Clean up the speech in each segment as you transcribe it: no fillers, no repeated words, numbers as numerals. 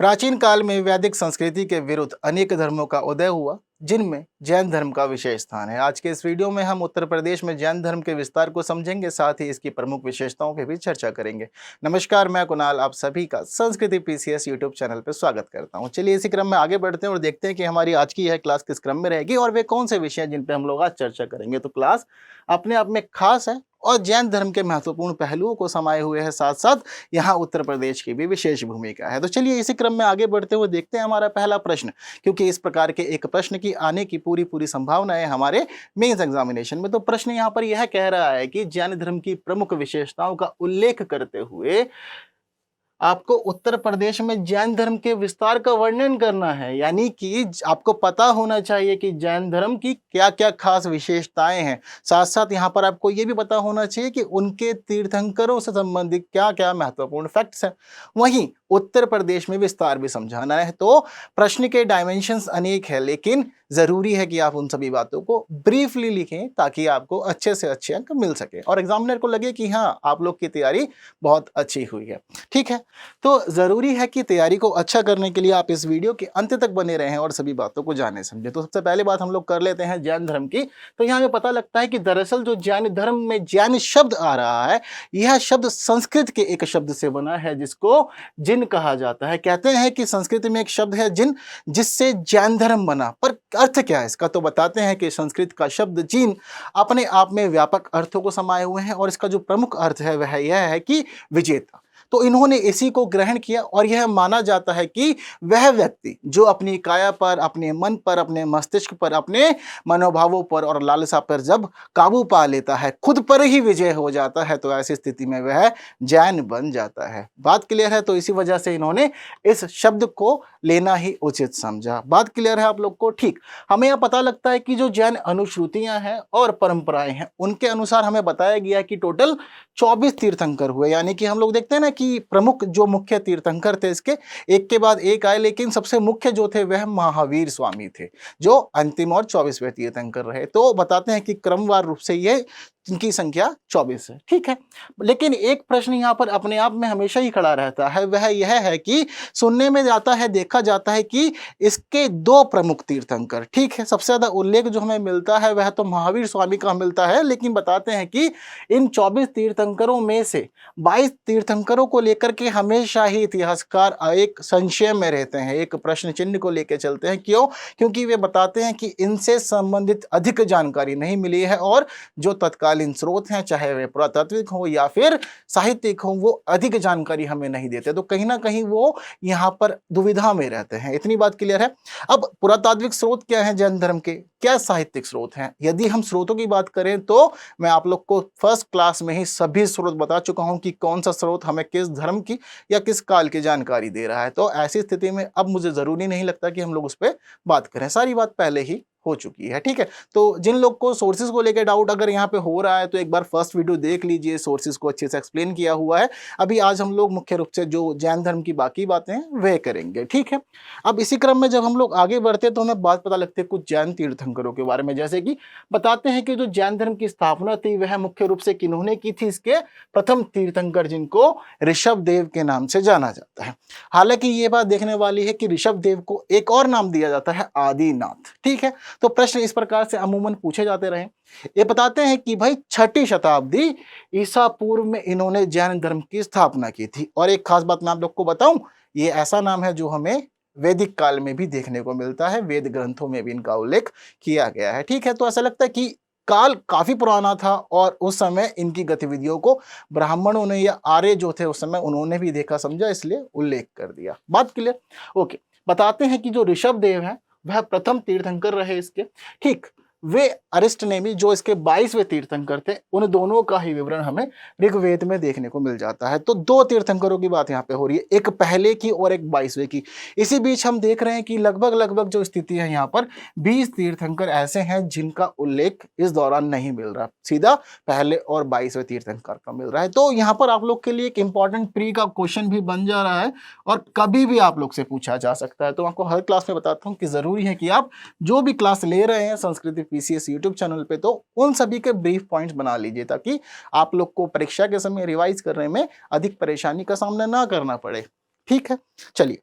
प्राचीन काल में वैदिक संस्कृति के विरुद्ध अनेक धर्मों का उदय हुआ, जिनमें जैन धर्म का विशेष स्थान है। आज के इस वीडियो में हम उत्तर प्रदेश में जैन धर्म के विस्तार को समझेंगे, साथ ही इसकी प्रमुख विशेषताओं की भी चर्चा करेंगे। नमस्कार, मैं कुणाल आप सभी का संस्कृति पीसीएस यूट्यूब चैनल पर स्वागत करता हूं। चलिए इसी क्रम में आगे बढ़ते हैं और देखते हैं कि हमारी आज की यह क्लास किस क्रम में रहेगी और वे कौन से विषय हैं जिन पर हम लोग आज चर्चा करेंगे। तो क्लास अपने आप में खास है और जैन धर्म के महत्वपूर्ण पहलुओं को समाये हुए है, साथ साथ यहाँ उत्तर प्रदेश की भी विशेष भूमिका है। तो चलिए इसी क्रम में आगे बढ़ते हुए देखते हैं हमारा पहला प्रश्न, क्योंकि इस प्रकार के एक प्रश्न की आने की पूरी संभावना है हमारे मेंस एग्जामिनेशन में। तो प्रश्न यहाँ पर यह कह रहा है कि जैन धर्म की प्रमुख विशेषताओं का उल्लेख करते हुए आपको उत्तर प्रदेश में जैन धर्म के विस्तार का वर्णन करना है। यानी कि आपको पता होना चाहिए कि जैन धर्म की क्या क्या खास विशेषताएं हैं, साथ साथ यहाँ पर आपको ये भी पता होना चाहिए कि उनके तीर्थंकरों से संबंधित क्या क्या महत्वपूर्ण फैक्ट्स हैं। वहीं उत्तर प्रदेश में विस्तार भी समझाना है। तो प्रश्न के डायमेंशंस अनेक है, लेकिन जरूरी है कि आप उन सभी बातों को ब्रीफली लिखें ताकि आपको अच्छे से अच्छे अंक मिल सके और एग्जामिनर को लगे कि हाँ, आप लोग की तैयारी बहुत अच्छी हुई है। ठीक है, तो जरूरी है कि तैयारी को अच्छा करने के लिए आप इस वीडियो के अंत तक बने रहें और सभी बातों को जाने समझे। तो सबसे पहले बात हम लोग कर लेते हैं जैन धर्म की। तो यहाँ हमें पता लगता है कि दरअसल जो जैन धर्म में जैन शब्द आ रहा है, यह शब्द संस्कृत के एक शब्द से बना है जिसको जिन कहा जाता है। कहते हैं कि संस्कृत में एक शब्द है जिन, जिससे जैन धर्म बना। पर अर्थ क्या है इसका, तो बताते हैं कि संस्कृत का शब्द जिन अपने आप में व्यापक अर्थों को समाये हुए हैं और इसका जो प्रमुख अर्थ है वह यह है कि विजेता। तो इन्होंने इसी को ग्रहण किया और यह माना जाता है कि वह व्यक्ति जो अपनी काया पर, अपने मन पर, अपने मस्तिष्क पर, अपने मनोभावों पर और लालसा पर जब काबू पा लेता है, खुद पर ही विजय हो जाता है, तो ऐसी स्थिति में वह जैन बन जाता है। बात क्लियर है? तो इसी वजह से इन्होंने इस शब्द को लेना ही उचित समझा। बात क्लियर है आप लोग को? ठीक, हमें यह पता लगता है कि जो जैन अनुश्रुतियां हैं और परंपराएं हैं, उनके अनुसार हमें बताया गया कि टोटल 24 तीर्थंकर हुए। यानी कि हम लोग देखते हैं ना कि प्रमुख जो मुख्य तीर्थंकर थे, इसके एक के बाद एक आए, लेकिन सबसे मुख्य जो थे वह महावीर स्वामी थे, जो अंतिम और 24वें तीर्थंकर रहे। तो बताते हैं कि क्रमवार रूप से ये इनकी संख्या 24 है। ठीक है, लेकिन एक प्रश्न यहाँ पर अपने आप में हमेशा ही खड़ा रहता है, वह यह है कि सुनने में जाता है, देखा जाता है कि इसके दो प्रमुख तीर्थंकर, ठीक है, सबसे ज्यादा उल्लेख जो हमें मिलता है वह तो महावीर स्वामी का मिलता है, लेकिन बताते हैं कि इन 24 तीर्थंकरों में से 22 तीर्थंकरों को लेकर के हमेशा ही इतिहासकार एक संशय में रहते हैं, एक प्रश्न चिन्ह को लेकर चलते हैं। क्यों? क्योंकि वे बताते हैं कि इनसे संबंधित अधिक जानकारी नहीं मिली है और जो तत्कालीन स्रोत हैं, चाहे वे पुरातात्विक हो या फिर साहित्यिक हो, वो अधिक जानकारी हमें नहीं देते। तो कहीं ना कहीं वो यहाँ पर दुविधा में रहते हैं। इतनी बात क्लियर है? अब पुरातात्विक स्रोत क्या है जैन धर्म के, क्या साहित्यिक स्रोत हैं? यदि हम स्रोतों की बात करें तो मैं आप लोग को फर्स्ट क्लास में ही सभी स्रोत बता चुका हूं कि कौन सा स्रोत हमें किस धर्म की या किस काल की जानकारी दे रहा है। तो ऐसी स्थिति में अब मुझे जरूरी नहीं लगता कि हम लोग उस पर बात करें, सारी बात पहले ही हो चुकी है। ठीक है, तो जिन लोग को सोर्सेज को लेकर डाउट अगर यहाँ पे हो रहा है तो एक बार फर्स्ट वीडियो देख लीजिए, सोर्सेज को अच्छे से एक्सप्लेन किया हुआ है। अभी आज हम लोग मुख्य रूप से जो जैन धर्म की बाकी बातें हैं वह करेंगे। ठीक है, अब इसी क्रम में जब हम लोग आगे बढ़ते हैं तो हमें बात पता लगती है कुछ जैन तीर्थंकरों के बारे में। जैसे कि बताते हैं कि जो जैन धर्म की स्थापना थी वह मुख्य रूप से किन्होंने की थी, इसके प्रथम तीर्थंकर जिनको ऋषभ देव के नाम से जाना जाता है। हालांकि ये बात देखने वाली है कि ऋषभ देव को एक और नाम दिया जाता है, आदिनाथ। ठीक है, तो प्रश्न इस प्रकार से अमूमन पूछे जाते रहे। ये बताते हैं कि भाई 6ठी शताब्दी ईसा पूर्व में इन्होंने जैन धर्म की स्थापना की थी। और एक खास बात मैं आप लोग को बताऊं, ये ऐसा नाम है जो हमें वैदिक काल में भी देखने को मिलता है, वेद ग्रंथों में भी इनका उल्लेख किया गया है। ठीक है, तो ऐसा लगता है कि काल काफी पुराना था और उस समय इनकी गतिविधियों को ब्राह्मणों ने या आर्य जो थे उस समय उन्होंने भी देखा समझा, इसलिए उल्लेख कर दिया। बात क्लियर? ओके, बताते हैं कि जो ऋषभ देव है वह प्रथम तीर्थंकर रहे इसके। ठीक, वे अरिष्टनेमी जो इसके 22वें तीर्थंकर थे, उन दोनों का ही विवरण हमें ऋग्वेद में देखने को मिल जाता है। तो दो तीर्थंकरों की बात यहाँ पे हो रही है, एक पहले की और एक 22वें की। इसी बीच हम देख रहे हैं कि लगभग जो स्थिति है यहाँ पर 20 तीर्थंकर ऐसे हैं जिनका उल्लेख इस दौरान नहीं मिल रहा, सीधा पहले और 22वें तीर्थंकर का मिल रहा है। तो यहाँ पर आप लोग के लिए एक इंपॉर्टेंट प्री का क्वेश्चन भी बन जा रहा है और कभी भी आप लोग से पूछा जा सकता है। तो आपको हर क्लास में बताता हूँ कि जरूरी है कि आप जो भी क्लास ले रहे हैं संस्कृति पीसीएस यूट्यूब चैनल पे, तो उन सभी के ब्रीफ पॉइंट्स बना लीजिए ताकि आप लोग को परीक्षा के समय रिवाइज करने में अधिक परेशानी का सामना ना करना पड़े। ठीक है, चलिए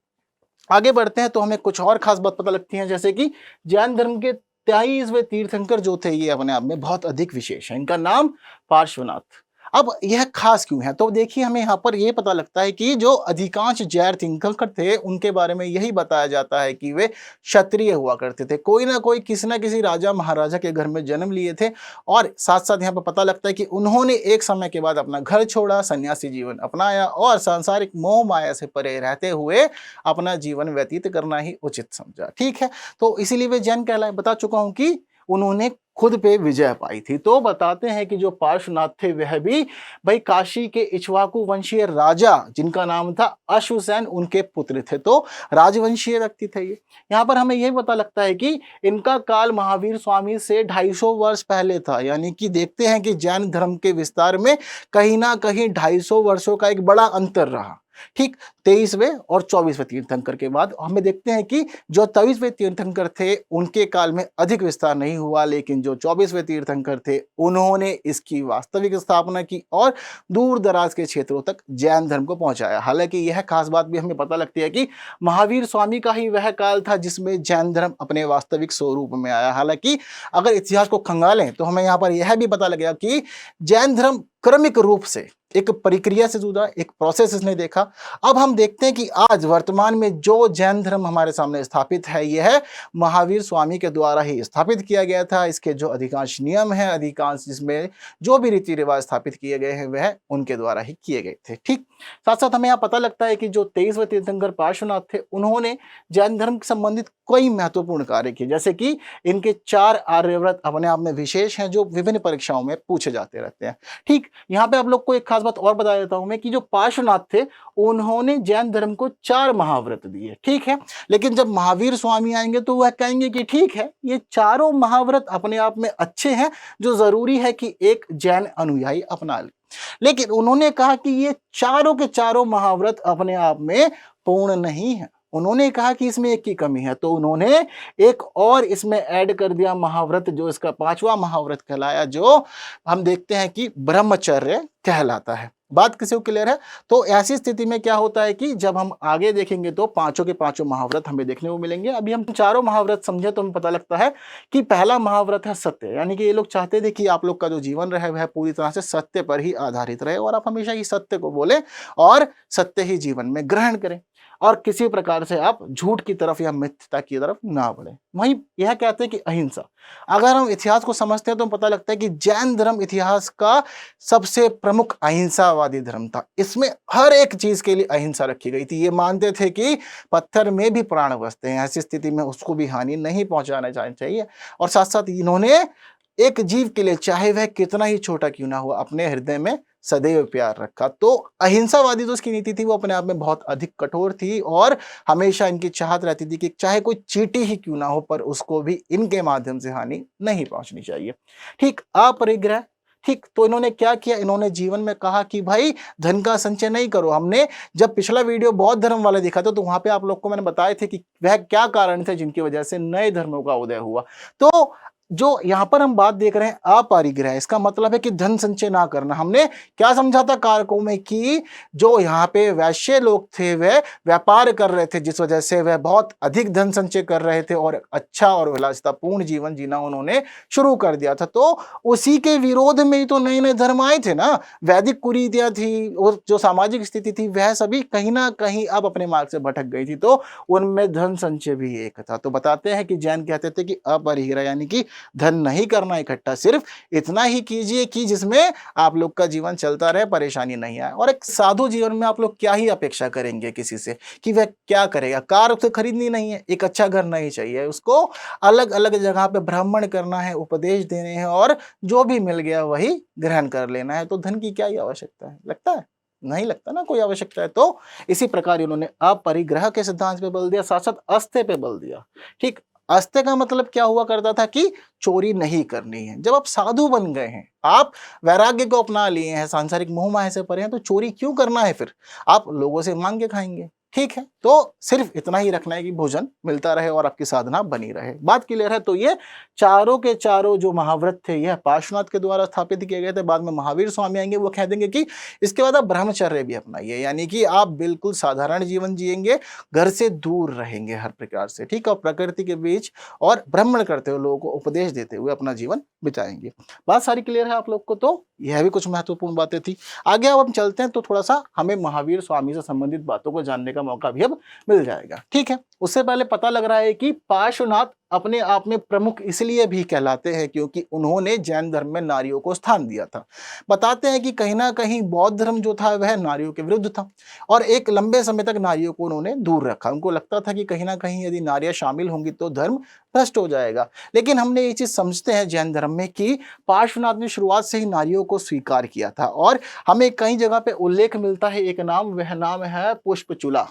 आगे बढ़ते हैं तो हमें कुछ और खास बात पता लगती है, जैसे कि जैन धर्म के 23वें तीर्थंकर जो थे ये अपने आप में बहुत अधिक विशेष है। इनका नाम पार्श्वनाथ। अब यह खास क्यों है, तो देखिए हमें यहाँ पर यह पता लगता है कि जो अधिकांश जैन तीर्थंकर थे उनके बारे में यही बताया जाता है कि वे क्षत्रिय हुआ करते थे, कोई ना कोई किसी ना किसी राजा महाराजा के घर में जन्म लिए थे। और साथ साथ यहाँ पर पता लगता है कि उन्होंने एक समय के बाद अपना घर छोड़ा, सन्यासी जीवन अपनाया और सांसारिक मोह माया से परे रहते हुए अपना जीवन व्यतीत करना ही उचित समझा। ठीक है, तो इसीलिए वे जैन कहलाए। बता चुका हूं कि उन्होंने खुद पे विजय पाई थी। तो बताते हैं कि जो पार्श्वनाथ थे वह भी भाई काशी के इक्ष्वाकु वंशीय राजा जिनका नाम था अश्वसेन उनके पुत्र थे, तो राजवंशीय व्यक्ति थे ये। यहाँ पर हमें यही पता लगता है कि इनका काल महावीर स्वामी से 250 वर्ष पहले था, यानी कि देखते हैं कि जैन धर्म के विस्तार में कहीं ना कहीं 250 वर्षों का एक बड़ा अंतर रहा। ठीक, 23वें और 24वें तीर्थंकर के बाद हमें देखते हैं कि जो 23वें तीर्थंकर थे उनके काल में अधिक विस्तार नहीं हुआ, लेकिन जो 24वें तीर्थंकर थे उन्होंने इसकी वास्तविक स्थापना की और दूर दराज के क्षेत्रों तक जैन धर्म को पहुंचाया। हालांकि यह खास बात भी हमें पता लगती है कि महावीर स्वामी का ही वह काल था जिसमें जैन धर्म अपने वास्तविक स्वरूप में आया। हालांकि अगर इतिहास को खंगालें तो हमें यहाँ पर यह भी पता लगेगा कि जैन धर्म क्रमिक रूप से एक प्रक्रिया से जुड़ा, एक प्रोसेस इसने देखा। अब हम देखते हैं कि आज वर्तमान में जो जैन धर्म हमारे सामने स्थापित है यह महावीर स्वामी के द्वारा ही स्थापित किया गया था। इसके जो अधिकांश नियम हैं, अधिकांश जिसमें जो भी रीति रिवाज स्थापित किए गए हैं वह उनके द्वारा ही किए गए थे। ठीक, साथ साथ हमें यहाँ पता लगता है कि जो 23वें तीर्थंकर पार्श्वनाथ थे उन्होंने जैन धर्म से संबंधित कई महत्वपूर्ण कार्य किए, जैसे कि इनके 4 आर्यव्रत अपने आप में विशेष हैं जो विभिन्न परीक्षाओं में पूछे जाते रहते हैं। ठीक, यहाँ पे आप लोग को एक खास बात और बता देता हूं मैं कि जो पार्श्वनाथ थे उन्होंने जैन धर्म को 4 महाव्रत दिए। ठीक है, लेकिन जब महावीर स्वामी आएंगे तो वह कहेंगे कि ठीक है ये चारों महाव्रत अपने आप में अच्छे हैं, जो जरूरी है कि एक जैन अनुयायी अपना ले, लेकिन उन्होंने कहा कि ये चारों के चारों महाव्रत अपने आप में पूर्ण नहीं है। उन्होंने कहा कि इसमें एक की कमी है, तो उन्होंने एक और इसमें ऐड कर दिया महाव्रत, जो इसका 5वां महाव्रत कहलाया, जो हम देखते हैं कि ब्रह्मचर्य कहलाता है। बात किसी को क्लियर है? तो ऐसी स्थिति में क्या होता है कि जब हम आगे देखेंगे तो पांचों के पांचों महाव्रत हमें देखने को मिलेंगे। अभी हम चारों महाव्रत समझे तो हमें पता लगता है कि पहला महाव्रत है सत्य, यानी कि ये लोग चाहते थे कि आप लोग का जो जीवन रहे वह पूरी तरह से सत्य पर ही आधारित रहे और आप हमेशा ही सत्य को बोले और सत्य ही जीवन में ग्रहण करें और किसी प्रकार से आप झूठ की तरफ या मिथ्यता की तरफ ना बढ़े। वहीं यह कहते हैं कि अहिंसा। अगर हम इतिहास को समझते हैं तो पता लगता है कि जैन धर्म इतिहास का सबसे प्रमुख अहिंसावादी धर्म था। इसमें हर एक चीज के लिए अहिंसा रखी गई थी। ये मानते थे कि पत्थर में भी प्राण बसते हैं, ऐसी स्थिति में उसको भी हानि नहीं पहुंचाना चाहिए। और साथ साथ इन्होंने एक जीव के लिए, चाहे वह कितना ही छोटा क्यों ना हो, अपने हृदय में सदैव प्यार रखा। तो अहिंसावादी जो उसकी नीति थी वो अपने आप में बहुत अधिक कठोर थी और हमेशा इनकी चाहत रहती थी कि चाहे कोई चींटी ही क्यों ना हो पर उसको भी इनके माध्यम से हानि नहीं पहुंचनी चाहिए। ठीक, अपरिग्रह। ठीक, तो इन्होंने क्या किया, इन्होंने जीवन में कहा कि भाई धन का संचय नहीं करो। हमने जब पिछला वीडियो बौद्ध धर्म वाला देखा था तो वहां पे आप लोग को मैंने बताए थे कि वह क्या कारण थे जिनकी वजह से नए धर्मों का उदय हुआ। तो जो यहां पर हम बात देख रहे हैं अपरिग्रह, इसका मतलब है कि धन संचय ना करना। हमने क्या समझा था कारकों में कि जो यहाँ पे वैश्य लोग थे वह व्यापार कर रहे थे, जिस वजह से वह बहुत अधिक धन संचय कर रहे थे और अच्छा और विलासितापूर्ण जीवन जीना उन्होंने शुरू कर दिया था। तो उसी के विरोध में ही तो नए नए धर्म आए थे ना। वैदिक कुरीतियां थी और जो सामाजिक स्थिति थी वह सभी कहीं ना कहीं अब अपने मार्ग से भटक गई थी, तो उनमें धन संचय भी एक था। तो बताते हैं कि जैन कहते थे कि अपरिग्रह यानी कि धन नहीं करना इकट्ठा, सिर्फ इतना ही कीजिए कि जिसमें आप लोग का जीवन चलता रहे, परेशानी नहीं आए। और एक साधु जीवन में आप लोग क्या ही अपेक्षा करेंगे किसी से कि वह क्या करेगा। कार उसे खरीदनी नहीं है, एक अच्छा घर नहीं चाहिए, उसको अलग अलग जगह पे भ्रमण करना है, उपदेश देने हैं और जो भी मिल गया वही ग्रहण कर लेना है। तो धन की क्या ही आवश्यकता है? लगता है नहीं लगता ना कोई आवश्यकता है। तो इसी प्रकार इन्होंने अपरिग्रह के सिद्धांत पे बल दिया, साथ साथ अस्त्य पे बल दिया। ठीक, अस्त्य का मतलब क्या हुआ करता था कि चोरी नहीं करनी है। जब आप साधु बन गए हैं, आप वैराग्य को अपना लिए हैं, सांसारिक मोह माया से परे हैं, तो चोरी क्यों करना है? फिर आप लोगों से मांग के खाएंगे, ठीक है, तो सिर्फ इतना ही रखना है कि भोजन मिलता रहे और आपकी साधना बनी रहे। बात क्लियर है? तो ये चारों के चारों जो महाव्रत थे यह पार्श्वनाथ के द्वारा स्थापित किए गए थे। बाद में महावीर स्वामी आएंगे, वो कह देंगे कि इसके बाद आप ब्रह्मचर्य भी अपनाइए, यानी कि आप बिल्कुल साधारण जीवन जिएंगे, घर से दूर रहेंगे हर प्रकार से, ठीक है, और प्रकृति के बीच और भ्रमण करते हुए लोगों को उपदेश देते हुए अपना जीवन बिताएंगे। बात सारी क्लियर है आप लोग को? तो यह भी कुछ महत्वपूर्ण बातें थी। आगे अब हम चलते हैं तो थोड़ा सा हमें महावीर स्वामी से संबंधित बातों को जानने का मौका भी अब मिल जाएगा, ठीक है। उससे पहले पता लग रहा है कि पार्श्वनाथ अपने आप में प्रमुख इसलिए भी कहलाते हैं क्योंकि उन्होंने जैन धर्म में नारियों को स्थान दिया था। बताते हैं कि कहीं ना कहीं बौद्ध धर्म जो था वह नारियों के विरुद्ध था और एक लंबे समय तक नारियों को उन्होंने दूर रखा। उनको लगता था कि कहीं ना कहीं यदि नारियां शामिल होंगी तो धर्म भ्रष्ट हो जाएगा। लेकिन हमने ये चीज समझते हैं जैन धर्म में कि पार्श्वनाथ ने शुरुआत से ही नारियों को स्वीकार किया था और हमें कई जगह पे उल्लेख मिलता है एक नाम, वह नाम है पुष्पचूला।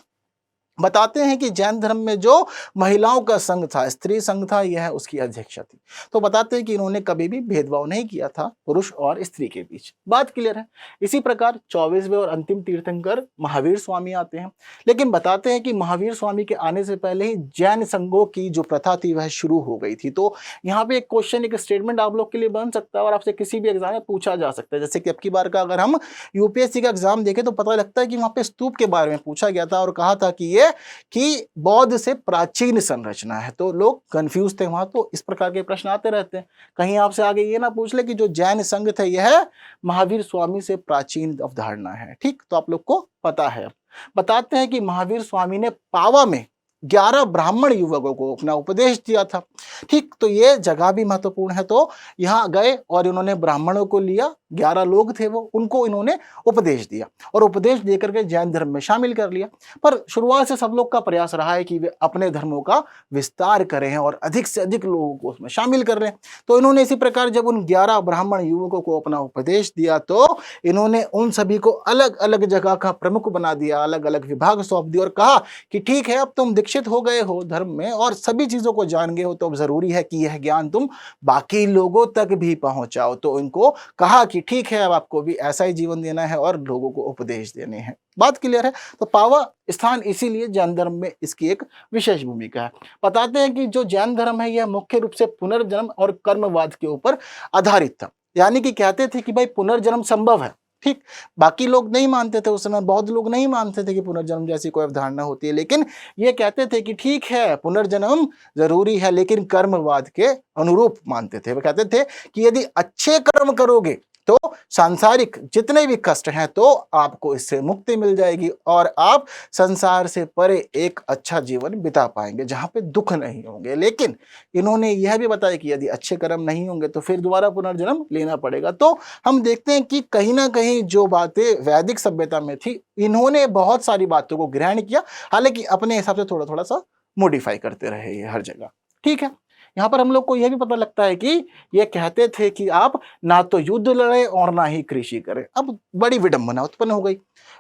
बताते हैं कि जैन धर्म में जो महिलाओं का संघ था, स्त्री संघ था, यह उसकी अध्यक्षा थी। तो बताते हैं कि इन्होंने कभी भी भेदभाव नहीं किया था पुरुष और स्त्री के बीच। बात क्लियर है? इसी प्रकार 24वें और अंतिम तीर्थंकर महावीर स्वामी आते हैं। लेकिन बताते हैं कि महावीर स्वामी के आने से पहले ही जैन संघों की जो प्रथा थी वह शुरू हो गई थी। तो यहाँ पे एक क्वेश्चन, एक स्टेटमेंट आप लोग के लिए बन सकता है और आपसे किसी भी एग्जाम में पूछा जा सकता है। जैसे कि अब की बार का अगर हम यूपीएससी का एग्जाम देखें तो पता लगता है कि वहां पे स्तूप के बारे में पूछा गया था और कहा था कि ये कि बौद्ध से प्राचीन संरचना है। तो लोग कंफ्यूज थे वहां, तो इस प्रकार के प्रश्न आते रहते हैं। कहीं आपसे आगे ये ना पूछ ले कि जो जैन संघ थे यह महावीर स्वामी से प्राचीन अवधारणा है, ठीक, तो आप लोग को पता है। बताते हैं कि महावीर स्वामी ने पावा में 11 ब्राह्मण युवकों को अपना उपदेश दिया था, ठीक, तो ये जगह भी महत्वपूर्ण है। तो यहाँ गए और इन्होंने ब्राह्मणों को लिया, 11 लोग थे वो, उनको इन्होंने उपदेश दिया और उपदेश देकर के जैन धर्म में शामिल कर लिया। पर शुरुआत से सब लोग का प्रयास रहा है कि वे अपने धर्मों का विस्तार करें और अधिक से अधिक लोगों को उसमें शामिल कर लें। तो इन्होंने इसी प्रकार जब उन 11 ब्राह्मण युवकों को अपना उपदेश दिया तो इन्होंने उन सभी को अलग अलग जगह का प्रमुख बना दिया, अलग अलग विभाग सौंप दिया और कहा कि ठीक है, अब तुम दीक्षित हो गए हो धर्म में और सभी चीजों को जान गए हो, तो अब जरूरी है कि यह ज्ञान तुम बाकी लोगों तक भी पहुंचाओ। तो इनको कहा कि ठीक है, अब आपको भी ऐसा ही जीवन देना है और लोगों को उपदेश देने हैं। बात क्लियर है? तो पावा स्थान इसीलिए जैन धर्म में इसकी एक विशेष भूमिका है। बताते हैं कि जो जैन धर्म है यह मुख्य रूप से पुनर्जन्म और कर्मवाद के ऊपर आधारित था। यानी कि कहते थे कि भाई पुनर्जन्म संभव है, ठीक, बाकी लोग नहीं मानते थे उस समय, बौद्ध लोग नहीं मानते थे कि पुनर्जन्म जैसी कोई अवधारणा होती है, लेकिन ये कहते थे कि ठीक है पुनर्जन्म जरूरी है, लेकिन कर्मवाद के अनुरूप मानते थे। वो कहते थे कि यदि अच्छे कर्म करोगे तो सांसारिक जितने भी कष्ट हैं तो आपको इससे मुक्ति मिल जाएगी और आप संसार से परे एक अच्छा जीवन बिता पाएंगे जहां पे दुख नहीं होंगे। लेकिन इन्होंने यह भी बताया कि यदि अच्छे कर्म नहीं होंगे तो फिर दोबारा पुनर्जन्म लेना पड़ेगा। तो हम देखते हैं कि कहीं ना कहीं जो बातें वैदिक सभ्यता में थी, इन्होंने बहुत सारी बातों को ग्रहण किया, हालांकि अपने हिसाब से थोड़ा थोड़ा सा मॉडिफाई करते रहे ये हर जगह, ठीक है। यहाँ पर हम लोग को यह भी पता लगता है कि ये कहते थे कि आप ना तो युद्ध लड़े और ना ही कृषि करें। अब बड़ी विडंबना उत्पन्न हो गई।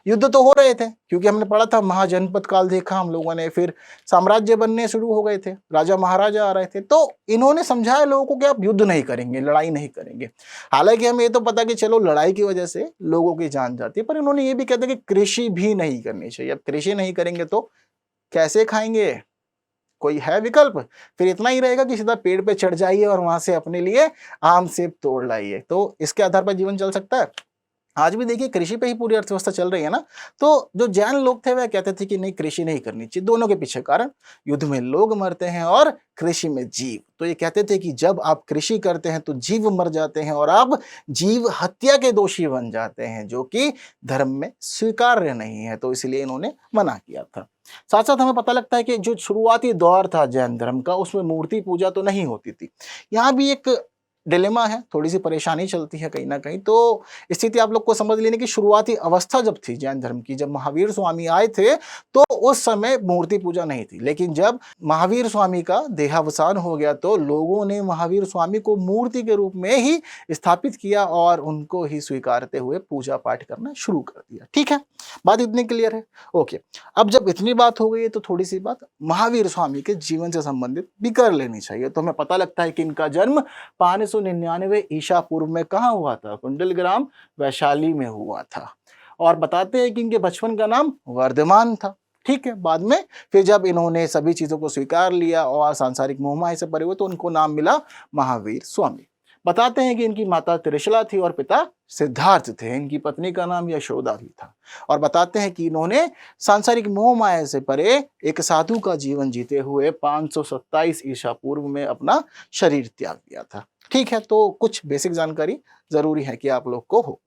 युद्ध तो हो रहे थे क्योंकि हमने पढ़ा था, महाजनपद काल देखा हम लोगों ने, फिर साम्राज्य बनने शुरू हो गए थे, राजा महाराजा आ रहे थे, तो इन्होंने समझाया लोगों को कि आप युद्ध नहीं करेंगे, लड़ाई नहीं करेंगे। हालांकि हमें ये तो पता कि चलो लड़ाई की वजह से लोगों की जान जाती है, पर इन्होंने ये भी कहते कि कृषि भी नहीं करनी चाहिए। अब कृषि नहीं करेंगे तो कैसे खाएंगे? कोई है विकल्प? फिर इतना ही रहेगा कि सीधा पेड़ पे चढ़ जाइए और वहां से अपने लिए आम सेब तोड़ लाइए, तो इसके आधार पर जीवन चल सकता है? आज भी देखिए कृषि पे ही पूरी अर्थव्यवस्था चल रही है ना। तो जो जैन लोग थे वह कहते थे कि नहीं, कृषि नहीं करनी चाहिए। दोनों के पीछे कारण, युद्ध में लोग मरते हैं और कृषि में जीव। तो ये कहते थे कि जब आप कृषि करते हैं तो जीव मर जाते हैं और आप जीव हत्या के दोषी बन जाते हैं, जो कि धर्म में स्वीकार्य नहीं है। तो इसलिए इन्होंने मना किया था। साथ साथ हमें पता लगता है कि जो शुरुआती दौर था जैन धर्म का, उसमें मूर्ति पूजा तो नहीं होती थी। यहाँ भी एक डिलेमा है, थोड़ी सी परेशानी चलती है कहीं ना कहीं। तो स्थिति आप लोग को समझ लेने की, शुरुआती अवस्था जब थी जैन धर्म की, जब महावीर स्वामी आए थे तो उस समय मूर्ति पूजा नहीं थी। लेकिन जब महावीर स्वामी का देहावसान हो गया तो लोगों ने महावीर स्वामी को मूर्ति के रूप में ही स्थापित किया और उनको ही स्वीकारते हुए पूजा पाठ करना शुरू कर दिया। ठीक है, बात इतनी क्लियर है? ओके, अब जब इतनी बात हो गई है तो थोड़ी सी बात महावीर स्वामी के जीवन से संबंधित भी कर लेनी चाहिए। तो हमें पता लगता है कि इनका जन्म 599 ईसा पूर्व में कहाँ हुआ था? कुंडलग्राम वैशाली में हुआ था। और बताते हैं कि इनके बचपन का नाम वर्धमान था। ठीक है, बाद में फिर जब इन्होंने सभी चीजों को स्वीकार लिया और सांसारिक मोहमाया से परे हुए तो उनको नाम मिला महावीर स्वामी। बताते हैं कि इनकी माता त्रिशला थी और पिता सिद्धार्थ थे। इनकी पत्नी का नाम यशोदा भी था। और बताते हैं कि इन्होंने सांसारिक मोह माया से परे एक साधु का जीवन जीते हुए 527 ईसा पूर्व में अपना शरीर त्याग दिया था। ठीक है, तो कुछ बेसिक जानकारी जरूरी है कि आप लोग को हो।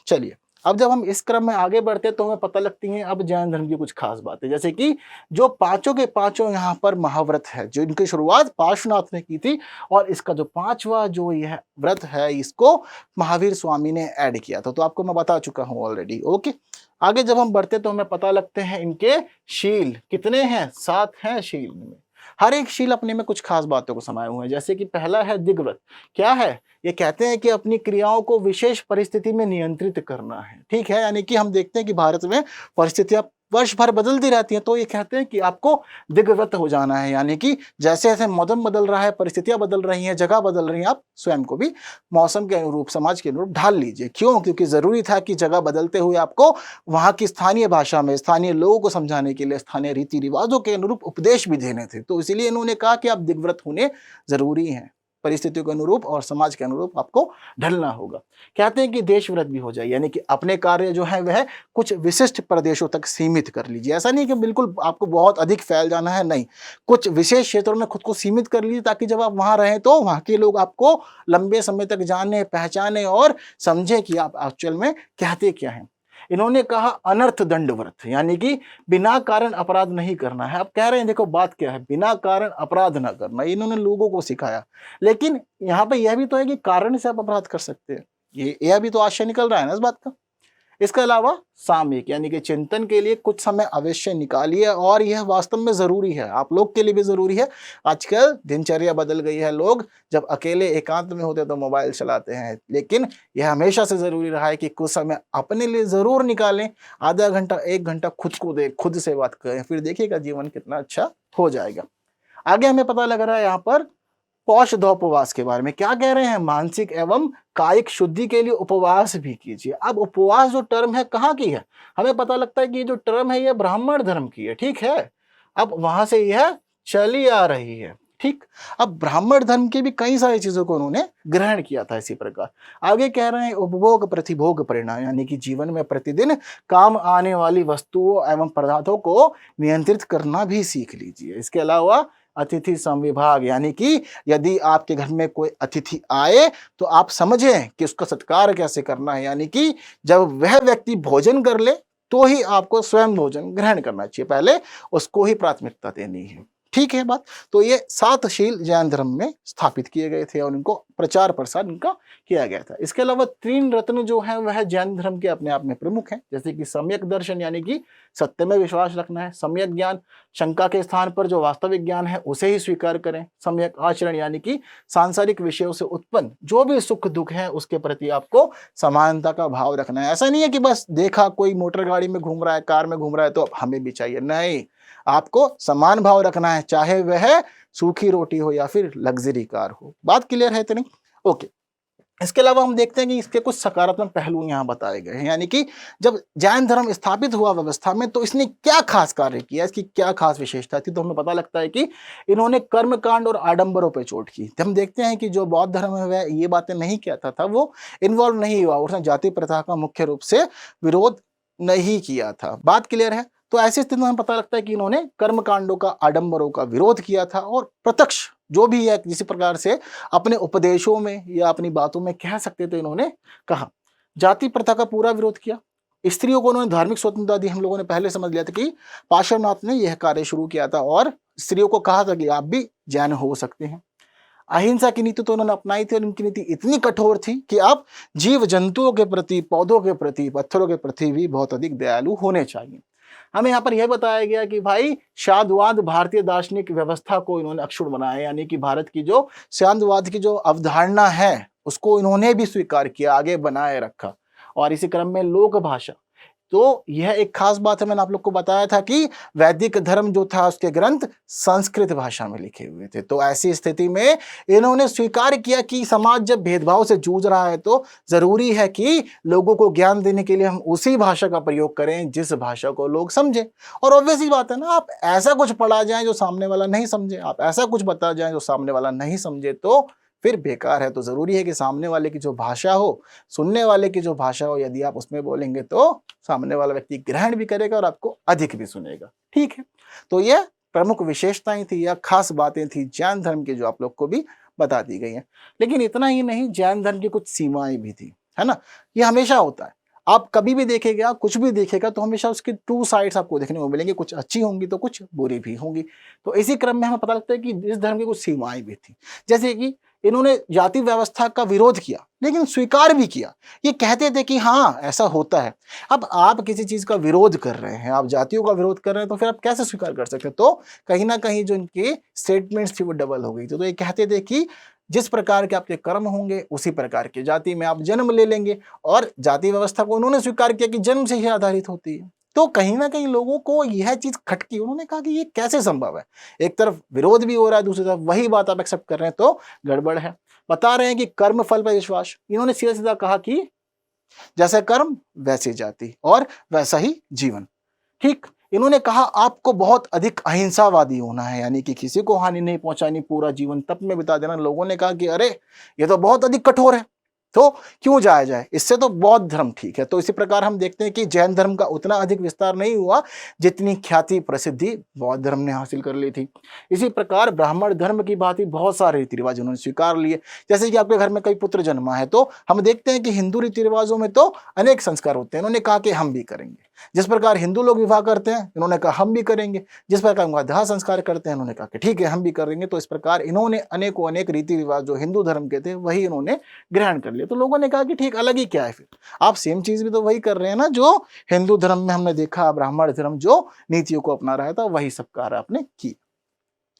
चलिए, अब जब हम इस क्रम में आगे बढ़ते हैं तो हमें पता लगती हैं अब जैन धर्म की कुछ खास बातें, जैसे कि जो पांचों के पांचों यहाँ पर महाव्रत है, जो इनकी शुरुआत पार्श्वनाथ ने की थी, और इसका जो पांचवा जो यह व्रत है इसको महावीर स्वामी ने ऐड किया था। तो आपको मैं बता चुका हूं ऑलरेडी। ओके, आगे जब हम बढ़ते तो हमें पता लगते हैं इनके शील कितने हैं, 7 हैं शील में। हर एक शील अपने में कुछ खास बातों को समाये हुए हैं। जैसे कि पहला है दिग्व्रत। क्या है? ये कहते हैं कि अपनी क्रियाओं को विशेष परिस्थिति में नियंत्रित करना है। ठीक है, यानी कि हम देखते हैं कि भारत में परिस्थितियां वर्ष भर बदलती रहती हैं, तो ये कहते हैं कि आपको दिग्व्रत हो जाना है, यानी कि जैसे जैसे मौसम बदल रहा है, परिस्थितियां बदल रही हैं, जगह बदल रही हैं, आप स्वयं को भी मौसम के अनुरूप, समाज के अनुरूप ढाल लीजिए। क्यों? क्योंकि जरूरी था कि जगह बदलते हुए आपको वहां की स्थानीय भाषा में स्थानीय लोगों को समझाने के लिए स्थानीय रीति रिवाजों के अनुरूप उपदेश भी देने थे। तो इसीलिए इन्होंने कहा कि आप दिग्व्रत होने जरूरी हैं, परिस्थितियों के अनुरूप और समाज के अनुरूप आपको ढलना होगा। कहते हैं कि देशव्रत भी हो जाए, यानी कि अपने कार्य जो है वह कुछ विशिष्ट प्रदेशों तक सीमित कर लीजिए। ऐसा नहीं कि बिल्कुल आपको बहुत अधिक फैल जाना है, नहीं, कुछ विशेष क्षेत्रों में खुद को सीमित कर लीजिए ताकि जब आप वहां रहें तो वहां के लोग आपको लंबे समय तक जाने, पहचाने और समझे कि आप एक्चुअल में कहते क्या हैं। इन्होंने कहा अनर्थ दंड व्रत, यानी कि बिना कारण अपराध नहीं करना है। अब कह रहे हैं देखो बात क्या है, बिना कारण अपराध ना करना, इन्होंने लोगों को सिखाया। लेकिन यहाँ पे यह भी तो है कि कारण से आप अपराध कर सकते हैं, यह भी तो आशय निकल रहा है ना इस बात का। इसके अलावा सामयिक, यानी कि चिंतन के लिए कुछ समय अवश्य निकालिए, और यह वास्तव में जरूरी है, आप लोग के लिए भी जरूरी है। आजकल दिनचर्या बदल गई है, लोग जब अकेले एकांत में होते तो मोबाइल चलाते हैं, लेकिन यह हमेशा से जरूरी रहा है कि कुछ समय अपने लिए जरूर निकालें। आधा घंटा, 1 घंटा खुद को दे, खुद से बात करें, फिर देखिएगा जीवन कितना अच्छा हो जाएगा। आगे हमें पता लग रहा है यहाँ पर पौषधोपवास के बारे में। क्या कह रहे हैं? मानसिक एवं कायिक शुद्धि के लिए उपवास भी कीजिए। अब उपवास जो टर्म है कहाँ की है? हमें पता लगता है कि ये जो टर्म है ये ब्राह्मण धर्म की है। ठीक है, अब वहां से यह चली आ रही है। ठीक, अब ब्राह्मण धर्म की भी कई सारी चीजों को उन्होंने ग्रहण किया था। इसी प्रकार आगे कह रहे हैं उपभोग प्रतिभोग परिणाम, यानी कि जीवन में प्रतिदिन काम आने वाली वस्तुओं एवं पदार्थों को नियंत्रित करना भी सीख लीजिए। इसके अलावा अतिथि संविभाग, यानी कि यदि आपके घर में कोई अतिथि आए तो आप समझें कि उसका सत्कार कैसे करना है, यानी कि जब वह व्यक्ति भोजन कर ले तो ही आपको स्वयं भोजन ग्रहण करना चाहिए, पहले उसको ही प्राथमिकता देनी है। ठीक है बात। तो ये 7 शील जैन धर्म में स्थापित किए गए थे और इनको प्रचार प्रसार इनका किया गया था। इसके अलावा 3 रत्न जो है वह जैन धर्म के अपने आप में प्रमुख हैं, जैसे कि सम्यक दर्शन, यानी कि सत्य में विश्वास रखना है। सम्यक ज्ञान, शंका के स्थान पर जो वास्तविक ज्ञान है उसे ही स्वीकार करें। सम्यक आचरण, यानी कि सांसारिक विषयों से उत्पन्न जो भी सुख दुख है उसके प्रति आपको समानता का भाव रखना है। ऐसा नहीं है कि बस देखा कोई मोटर गाड़ी में घूम रहा है, कार में घूम रहा है तो हमें भी चाहिए, नहीं, आपको समान भाव रखना है, चाहे वह सूखी रोटी हो या फिर लग्जरी कार हो। बात क्लियर है इतनी? ओके। इसके अलावा हम देखते हैं कि इसके कुछ सकारात्मक पहलू यहाँ बताए गए हैं, यानी कि जब जैन धर्म स्थापित हुआ व्यवस्था में तो इसने क्या खास कार्य किया, इसकी क्या खास विशेषता थी, तो हमें पता लगता है कि इन्होंने कर्मकांड और आडंबरों पर चोट की। हम देखते हैं कि जो बौद्ध धर्म है वह ये बातें नहीं कहता था, वो इन्वॉल्व नहीं हुआ, उसने जाति प्रथा का मुख्य रूप से विरोध नहीं किया था। बात क्लियर है? तो ऐसी स्थिति में हमें पता लगता है कि इन्होंने कर्मकांडों का, आडंबरों का विरोध किया था, और प्रत्यक्ष जो भी है किसी प्रकार से अपने उपदेशों में या अपनी बातों में कह सकते थे, इन्होंने कहा। जाति प्रथा का पूरा विरोध किया। स्त्रियों को उन्होंने धार्मिक स्वतंत्रता दी। हम लोगों ने पहले समझ लिया था कि पार्श्वनाथ ने यह कार्य शुरू किया था और स्त्रियों को कहा था कि आप भी जैन हो सकते हैं। अहिंसा की नीति तो उन्होंने अपनाई थी और उनकी नीति इतनी कठोर थी कि आप जीव जंतुओं के प्रति, पौधों के प्रति, पत्थरों के प्रति भी बहुत अधिक दयालु होने चाहिए। हमें यहाँ पर यह बताया गया कि भाई शांतवाद भारतीय दार्शनिक व्यवस्था को इन्होंने अक्षुण्ण बनाया, यानी कि भारत की जो शांतवाद की जो अवधारणा है उसको इन्होंने भी स्वीकार किया, आगे बनाए रखा। और इसी क्रम में लोक भाषा, तो यह एक खास बात है। मैंने आप लोग को बताया था कि वैदिक धर्म जो था उसके ग्रंथ संस्कृत भाषा में लिखे हुए थे। तो ऐसी स्थिति में इन्होंने स्वीकार किया कि समाज जब भेदभाव से जूझ रहा है तो जरूरी है कि लोगों को ज्ञान देने के लिए हम उसी भाषा का प्रयोग करें जिस भाषा को लोग समझें। और ऑब्वियस ही बात है ना, आप ऐसा कुछ पढ़ा जाए जो सामने वाला नहीं समझे, आप ऐसा कुछ बता जाए जो सामने वाला नहीं समझे, तो फिर बेकार है। तो जरूरी है कि सामने वाले की जो भाषा हो, सुनने वाले की जो भाषा हो, यदि आप उसमें बोलेंगे तो सामने वाला व्यक्ति ग्रहण भी करेगा और आपको अधिक भी सुनेगा। ठीक है, तो यह प्रमुख विशेषताएं थी या खास बातें थी जैन धर्म की जो आप लोग को भी बता दी गई हैं। लेकिन इतना ही नहीं, जैन धर्म की कुछ सीमाएं भी थी, है ना। ये हमेशा होता है, आप कभी भी देखेगा, कुछ भी देखेगा तो हमेशा उसकी टू साइड्स आपको देखने को मिलेंगे, कुछ अच्छी होंगी तो कुछ बुरी भी होंगी। तो इसी क्रम में हमें पता लगता है कि इस धर्म की कुछ सीमाएं भी थी। जैसे कि इन्होंने जाति व्यवस्था का विरोध किया लेकिन स्वीकार भी किया। ये कहते थे कि हाँ ऐसा होता है। अब आप किसी चीज का विरोध कर रहे हैं, आप जातियों का विरोध कर रहे हैं, तो फिर आप कैसे स्वीकार कर सकते हैं। तो कहीं ना कहीं जो इनकी स्टेटमेंट्स थी वो डबल हो गई थी। तो ये कहते थे कि जिस प्रकार के आपके कर्म होंगे उसी प्रकार की जाति में आप जन्म ले लेंगे, और जाति व्यवस्था को उन्होंने स्वीकार किया कि जन्म से ही आधारित होती है। तो कहीं ना कहीं लोगों को यह चीज खटकी, उन्होंने कहा कि ये कैसे संभव है, एक तरफ विरोध भी हो रहा है, दूसरी तरफ वही बात आप एक्सेप्ट कर रहे हैं, तो गड़बड़ है। बता रहे हैं कि कर्म फल पर विश्वास, इन्होंने सीधा सीधा कहा कि जैसे कर्म वैसी जाति और वैसा ही जीवन। ठीक, इन्होंने कहा आपको बहुत अधिक अहिंसावादी होना है, यानी कि किसी को हानि नहीं पहुंचानी, पूरा जीवन तप में बिता देना। लोगों ने कहा कि अरे ये तो बहुत अधिक कठोर है, तो क्यों जाया जाए, इससे तो बौद्ध धर्म ठीक है। तो इसी प्रकार हम देखते हैं कि जैन धर्म का उतना अधिक विस्तार नहीं हुआ जितनी ख्याति प्रसिद्धि बौद्ध धर्म ने हासिल कर ली थी। इसी प्रकार ब्राह्मण धर्म की भांति बहुत सारे रीति रिवाज उन्होंने स्वीकार लिए। जैसे कि आपके घर में कोई पुत्र जन्मा है तो हम देखते हैं कि हिंदू रीति रिवाजों में तो अनेक संस्कार होते हैं। इन्होंने कहा कि हम भी करेंगे, जिस प्रकार हिंदू लोग विवाह करते हैं इन्होंने कहा हम भी करेंगे, जिस प्रकार उनका दाह संस्कार करते हैं इन्होंने कहा कि ठीक है हम भी करेंगे। तो इस प्रकार इन्होंने अनेकों अनेक रीति रिवाज जो हिंदू धर्म के थे वही इन्होंने ग्रहण कर लिया। तो लोगों ने कहा कि ठीक, अलग ही क्या है, फिर आप सेम चीज भी तो वही कर रहे हैं ना जो हिंदू धर्म में हमने देखा। ब्राह्मण धर्म जो नीतियों को अपना रहा था वही सब कार्य आपने की।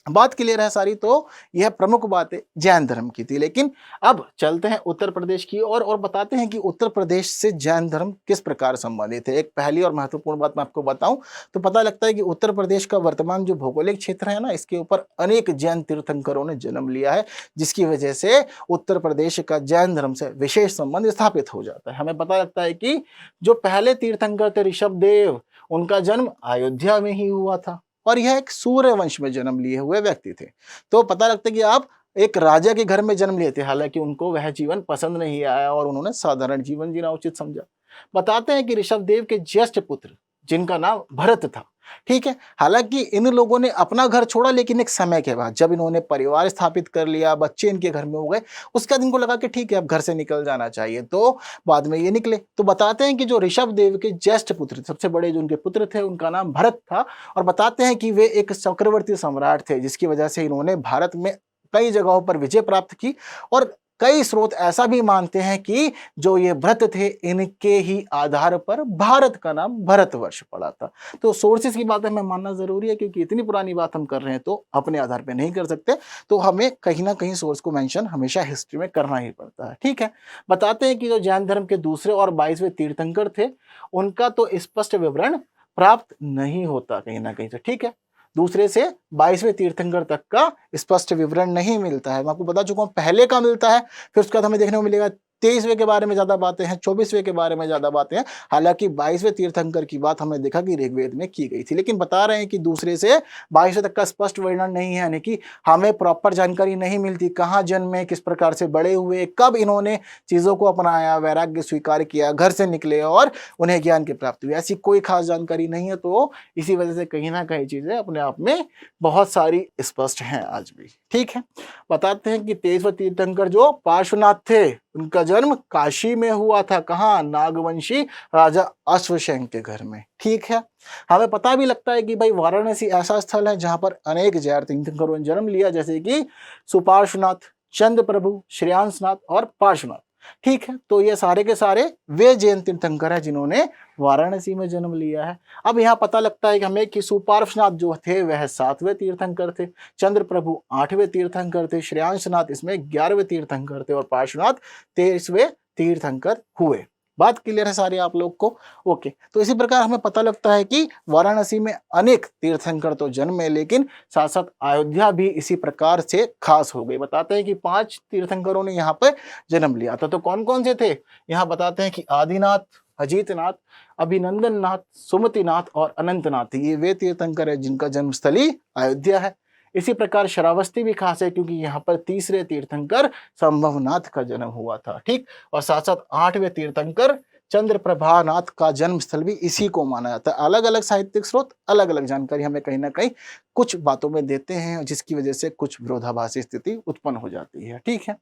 बात क्लियर है सारी। तो यह प्रमुख बातें जैन धर्म की थी। लेकिन अब चलते हैं उत्तर प्रदेश की ओर और बताते हैं कि उत्तर प्रदेश से जैन धर्म किस प्रकार संबंधित है। एक पहली और महत्वपूर्ण बात मैं आपको बताऊं तो पता लगता है कि उत्तर प्रदेश का वर्तमान जो भौगोलिक क्षेत्र है ना, इसके ऊपर अनेक जैन तीर्थंकरों ने जन्म लिया है, जिसकी वजह से उत्तर प्रदेश का जैन धर्म से विशेष संबंध स्थापित हो जाता है। हमें पता लगता है कि जो पहले तीर्थंकर थे ऋषभ देव, उनका जन्म अयोध्या में ही हुआ था और यह एक सूर्य वंश में जन्म लिए हुए व्यक्ति थे। तो पता लगता है कि आप एक राजा के घर में जन्म लिए थे, हालांकि उनको वह जीवन पसंद नहीं आया और उन्होंने साधारण जीवन जीना उचित समझा। बताते हैं कि ऋषभ देव के ज्येष्ठ पुत्र जिनका नाम भरत था, ठीक है, हालांकि इन लोगों ने अपना घर छोड़ा, लेकिन एक समय के बाद जब इन्होंने परिवार स्थापित कर लिया, बच्चे इनके घर में हो गए, उसके बाद इनको लगा कि ठीक है अब घर से निकल जाना चाहिए, तो बाद में ये निकले। तो बताते हैं कि जो ऋषभ देव के ज्येष्ठ पुत्र, सबसे बड़े जो उनके पुत्र थे, उनका नाम भरत था, और बताते हैं कि वे एक चक्रवर्ती सम्राट थे, जिसकी वजह से इन्होंने भारत में कई जगहों पर विजय प्राप्त की। और कई स्रोत ऐसा भी मानते हैं कि जो ये भरत थे इनके ही आधार पर भारत का नाम भारतवर्ष पड़ा था। तो सोर्सेस की बात हमें मानना जरूरी है, क्योंकि इतनी पुरानी बात हम कर रहे हैं तो अपने आधार पर नहीं कर सकते, तो हमें कहीं ना कहीं सोर्स को मेंशन हमेशा हिस्ट्री में करना ही पड़ता है। ठीक है, बताते हैं कि जो जैन धर्म के दूसरे और 22वें तीर्थंकर थे, उनका तो स्पष्ट विवरण प्राप्त नहीं होता कहीं ना कहीं से। ठीक है, दूसरे से 22वें तीर्थंकर तक का स्पष्ट विवरण नहीं मिलता है। मैं आपको बता चुका हूं, पहले का मिलता है, फिर उसके बाद हमें देखने को मिलेगा 23वें के बारे में ज्यादा बातें हैं, 24वें के बारे में ज्यादा बातें हैं। हालांकि 22वें तीर्थंकर की बात हमने देखा कि ऋग्वेद में की गई थी, लेकिन बता रहे हैं कि दूसरे से 22वें तक का स्पष्ट वर्णन नहीं है, यानी कि हमें प्रॉपर जानकारी नहीं मिलती कहाँ जन्मे, किस प्रकार से बड़े हुए, कब इन्होंने चीजों को अपनाया, वैराग्य स्वीकार किया, घर से निकले और उन्हें ज्ञान की प्राप्ति हुई, ऐसी कोई खास जानकारी नहीं है। तो इसी वजह से कहीं ना कहीं चीजें अपने आप में बहुत सारी स्पष्ट हैं आज भी। ठीक है, बताते हैं कि 23वें तीर्थंकर जो पार्श्वनाथ थे, उनका जन्म काशी में हुआ था। कहाँ? नागवंशी राजा अश्वशेन के घर में। ठीक है, हमें पता भी लगता है कि भाई वाराणसी ऐसा स्थल है जहां पर अनेक जैन तीर्थंकरों ने जन्म लिया, जैसे कि सुपार्श्वनाथ, चंद्र प्रभु, श्रेयांसनाथ और पार्श्वनाथ। ठीक है, तो ये सारे के सारे वे जैन तीर्थंकर हैं जिन्होंने वाराणसी में जन्म लिया है। अब यहाँ पता लगता है कि हमें कि सुपार्श्वनाथ जो थे वह 7वें तीर्थंकर थे, चंद्र प्रभु 8वें तीर्थंकर थे, श्रेयांसनाथ इसमें 11वें तीर्थंकर थे और पार्श्वनाथ 23वें तीर्थंकर हुए। बात क्लियर है सारी आप लोग को? ओके, तो इसी प्रकार हमें पता लगता है कि वाराणसी में अनेक तीर्थंकर तो जन्मे, लेकिन साथ साथ अयोध्या भी इसी प्रकार से खास हो गई। बताते हैं कि 5 तीर्थंकरों ने यहाँ पर जन्म लिया था। तो कौन कौन से थे? यहाँ बताते हैं कि आदिनाथ, अजीतनाथ, अभिनंदन नाथ, सुमतिनाथ और अनंतनाथ, ये वे तीर्थंकर है जिनका जन्मस्थली अयोध्या है। इसी प्रकार श्रावस्ती भी खास है क्योंकि यहाँ पर तीसरे तीर्थंकर संभवनाथ का जन्म हुआ था। ठीक, और साथ साथ 8वें तीर्थंकर चंद्रप्रभानाथ का जन्म स्थल भी इसी को माना जाता है। अलग अलग साहित्यिक स्रोत अलग अलग जानकारी हमें कहीं ना कहीं कुछ बातों में देते हैं, जिसकी वजह से कुछ विरोधाभासी स्थिति उत्पन्न हो जाती है। ठीक है,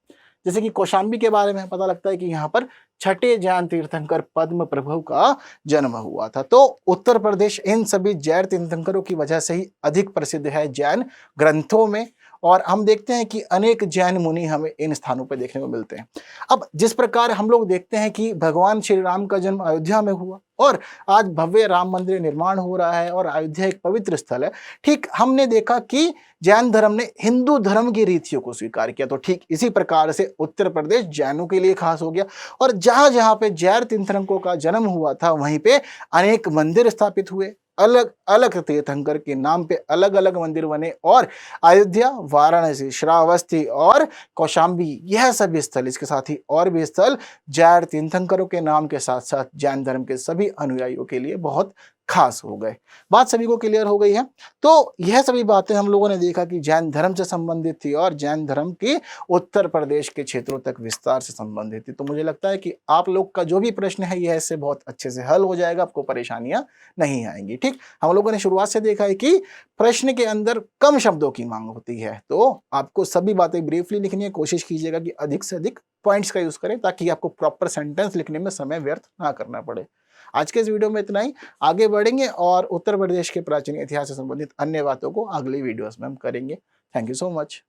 जैसे कि कौशाम्बी के बारे में पता लगता है कि यहाँ पर छठे जैन तीर्थंकर पद्म प्रभु का जन्म हुआ था। तो उत्तर प्रदेश इन सभी जैन तीर्थंकरों की वजह से ही अधिक प्रसिद्ध है जैन ग्रंथों में, और हम देखते हैं कि अनेक जैन मुनि हमें इन स्थानों पर देखने को मिलते हैं। अब जिस प्रकार हम लोग देखते हैं कि भगवान श्री राम का जन्म अयोध्या में हुआ और आज भव्य राम मंदिर निर्माण हो रहा है और अयोध्या एक पवित्र स्थल है, ठीक हमने देखा कि जैन धर्म ने हिंदू धर्म की रीतियों को स्वीकार किया। तो ठीक इसी प्रकार से उत्तर प्रदेश जैनों के लिए खास हो गया, और जहां जहां पे जैन तीर्थंकरों का जन्म हुआ था वहीं पे अनेक मंदिर स्थापित हुए, अलग अलग तीर्थंकर के नाम पे अलग अलग मंदिर बने, और अयोध्या, वाराणसी, श्रावस्ती और कौशाम्बी यह सभी स्थल, इसके साथ ही और भी स्थल जैन तीर्थंकरों के नाम के साथ साथ जैन धर्म के सभी अनुयायियों के लिए बहुत खास हो गए। बात सभी को क्लियर हो गई है? तो यह सभी बातें हम लोगों ने देखा कि जैन धर्म से संबंधित थी और जैन धर्म की उत्तर प्रदेश के क्षेत्रों तक विस्तार से संबंधित थी। तो मुझे लगता है कि आप लोग का जो भी प्रश्न है यह इससे बहुत अच्छे से हल हो जाएगा, आपको परेशानियां नहीं आएंगी। ठीक, हम लोगों ने शुरुआत से देखा है कि प्रश्न के अंदर कम शब्दों की मांग होती है, तो आपको सभी बातें ब्रीफली लिखनी है। कोशिश कीजिएगा कि अधिक से अधिक पॉइंट्स का यूज करें ताकि आपको प्रॉपर सेंटेंस लिखने में समय व्यर्थ ना करना पड़े। आज के इस वीडियो में इतना ही। आगे बढ़ेंगे और उत्तर प्रदेश के प्राचीन इतिहास से संबंधित अन्य बातों को अगली वीडियोस में हम करेंगे। Thank you so much.